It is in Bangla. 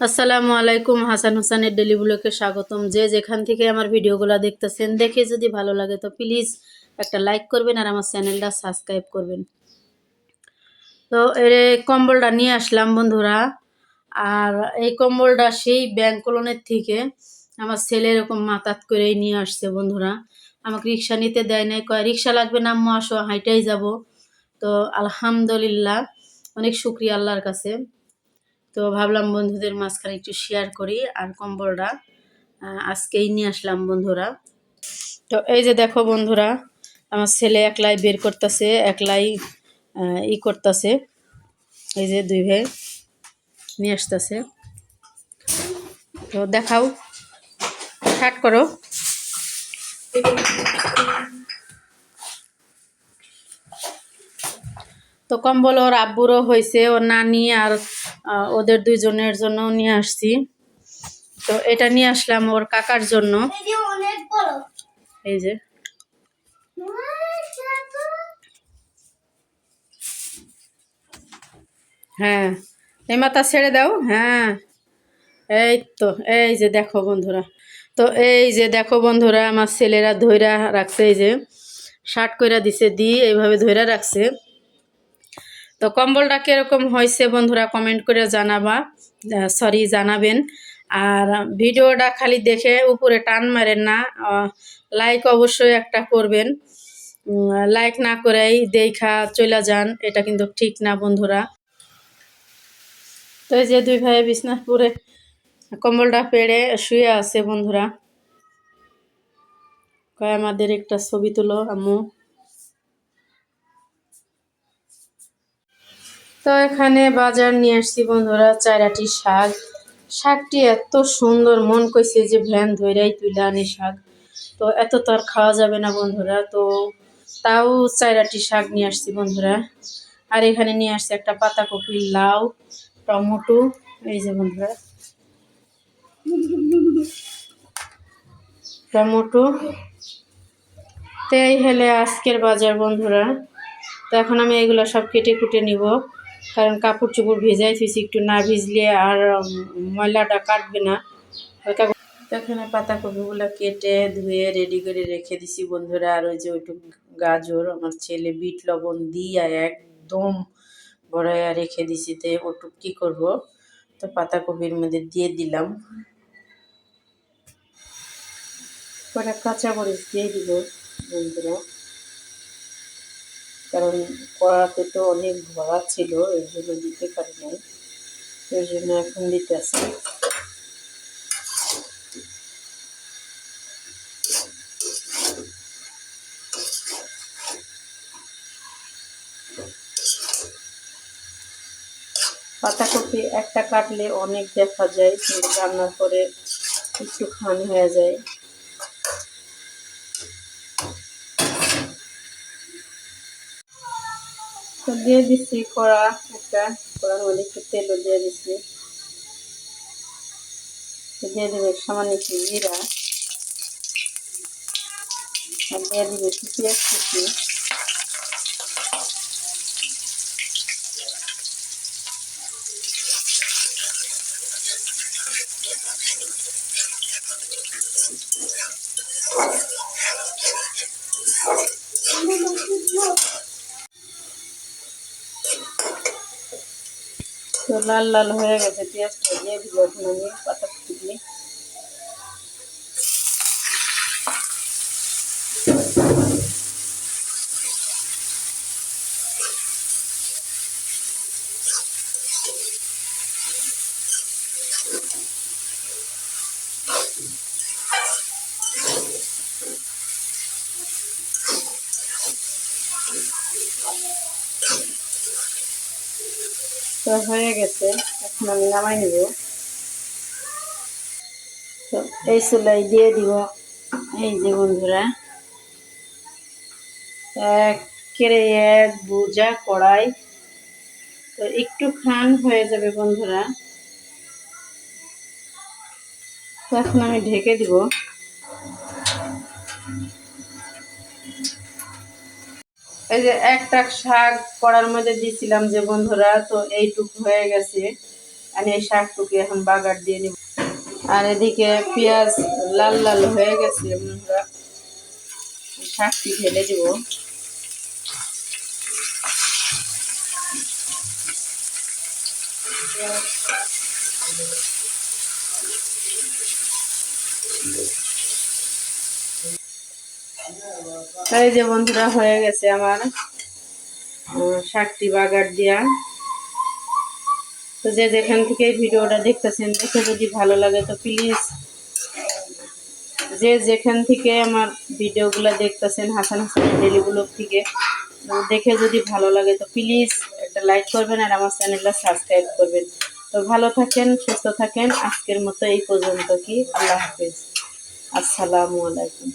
আসসালামু আলাইকুম। হাসান হোসেনের ডেলি ব্লগে স্বাগতম। যে যেখান থেকে আমার ভিডিওগুলো দেখতেছেন, দেখে যদি ভালো লাগে তো প্লিজ একটা লাইক করবেন আর আমার চ্যানেলটা সাবস্ক্রাইব করবেন। তো এই কম্বলটা নিয়ে আসলাম বন্ধুরা। আর এই কম্বলটা সেই ব্যাংক কলোনির থেকে আমার ছেলে এরকম মাতাত করেই নিয়ে আসছে বন্ধুরা। আমাকে রিক্সা নিতে দেয় নাই, কয় রিক্সা লাগবে না আম্মু, আসো হাইটাই যাব। তো আলহামদুলিল্লাহ, অনেক শুক্রিয়া আল্লাহর কাছে। তো ভাবলাম বন্ধুদের মাঝখানে একটু শেয়ার করি। আর কম্বলটা আজকেই নিয়ে আসলাম বন্ধুরা। তো এই যে দেখো বন্ধুরা, আমার ছেলে একলাই বের করতেছে, একলাই করতেছে। এই যে দুই ভাই নিয়ে আসতেছে। তো দেখাও, স্টার্ট করো। তো কম্বল ওর আব্বুরও হয়েছে, ওর নানি আর ওদের দুইজনের জন্য নিয়ে আসছি। তো এটা নিয়ে আসলাম ওর কাকার জন্য। এই যে হ্যাঁ, এই মাথা ছেড়ে দাও। হ্যাঁ, এই তো এই যে দেখো বন্ধুরা। তো এই যে দেখো বন্ধুরা, আমার ছেলেরা ধইরা রাখছে, এই যে শার্ট কইরা দিছে, দিয়ে এইভাবে ধইরা রাখছে। তো কম্বলটা কিরকম হয়েছে বন্ধুরা কমেন্ট করে জানাবা, জানাবেন। আর ভিডিওটা খালি দেখে উপরে টান মারেন না, লাইক অবশ্যই একটা করবেন। লাইক না করেই দেখা চলে যান, এটা কিন্তু ঠিক না বন্ধুরা। তো এই যে দুই ভাই বিছনাপুরে কম্বলটা পেড়ে শুয়ে আছে বন্ধুরা। কয় আমাদের একটা ছবি তুলো আম্মু। তো এখানে বাজার নিয়ে আসছি বন্ধুরা, 4 শাক। শাকটি এত সুন্দর, মন কইছে যে ভ্যান ধইরাই তুলে আনি শাক। তো এত তো আর খাওয়া যাবে না বন্ধুরা, তো তাও 4 শাক নিয়ে আসছি বন্ধুরা। আর এখানে নিয়ে আসছি একটা পাতাকপি, লাউ, টমেটো। এই যে বন্ধুরা টমেটো। তো এই হলে আজকের বাজার বন্ধুরা। তো এখন আমি এগুলো সব কেটে কুটে নিব, কারণ কাপড় চোপড় ভেজাই থুইছি, একটু না ভিজলে আর ময়লাটা কাটবে না। এখানে পাতাকপিগুলো কেটে ধুয়ে রেডি করে রেখে দিছি বন্ধুরা। আর ওই যে ওইটুকু গাজর আমার ছেলে বিট লবণ দিয়ে একদম বড়াইয়া রেখে দিছি। তো ওটুক কী করবো, তো পাতাকপির মধ্যে দিয়ে দিলাম। কটা কাঁচামরিচ দিয়ে দিব বন্ধুরা, কারণ কড়াতে তো অনেক ভরা ছিল, এর জন্য দিতে পারি নাই, এর জন্য এখন দিতে আসি। পাতাকপি একটা কাটলে অনেক দেখা যায়, কিন্তু রান্নার পরে একটু খান হয়ে যায়। তো দিয়ে দিচ্ছি কড়ার মধ্যে একটু তেলও দিয়ে দিচ্ছি। দিয়ে দেবে সামান্য একটু জিরা, আর দিয়ে দেবে একটু পেঁয়াজ কুচি। তো লাল লাল হয়ে গেছে, পেঁয়াজটা দিয়ে দিব এখন আমি পাতাকপি দিয়ে। তো হয়ে গেছে, এখন আমি নামাই নিব। তো এই চুলাই দিয়ে দিব এই যে বন্ধুরা কেড়ে এক বোঝা কড়াই। তো একটু খান হয়ে যাবে বন্ধুরা। তো এখন আমি ঢেকে দিব। এই যে একটা শাক কড়ার মধ্যে দিয়েছিলাম যে বন্ধুরা, তো এইটুকু হয়ে গেছে। আমি এই শাকটুকু এখন বাগার দিয়ে নিব। আর এদিকে পেঁয়াজ লাল লাল হয়ে গেছে, আমরা শাকটি ঢেলে দিব। এই যে বন্ধুরা হয়ে গেছে আমার শাকটি বাগার দিয়া। তো যে যেখান থেকে এই ভিডিওটা দেখতেছেন, দেখে যদি ভালো লাগে তো প্লিজ, যে যেখান থেকে আমার ভিডিওগুলো দেখতেছেন হাসান হোসেনের ডেইলি ব্লগ থেকে, দেখে যদি ভালো লাগে তো প্লিজ একটা লাইক করবেন আর আমার চ্যানেলটা সাবস্ক্রাইব করবেন। তো ভালো থাকেন, সুস্থ থাকেন। আজকের মতো এই পর্যন্ত কি, আল্লাহ হাফেজ, আসসালামু আলাইকুম।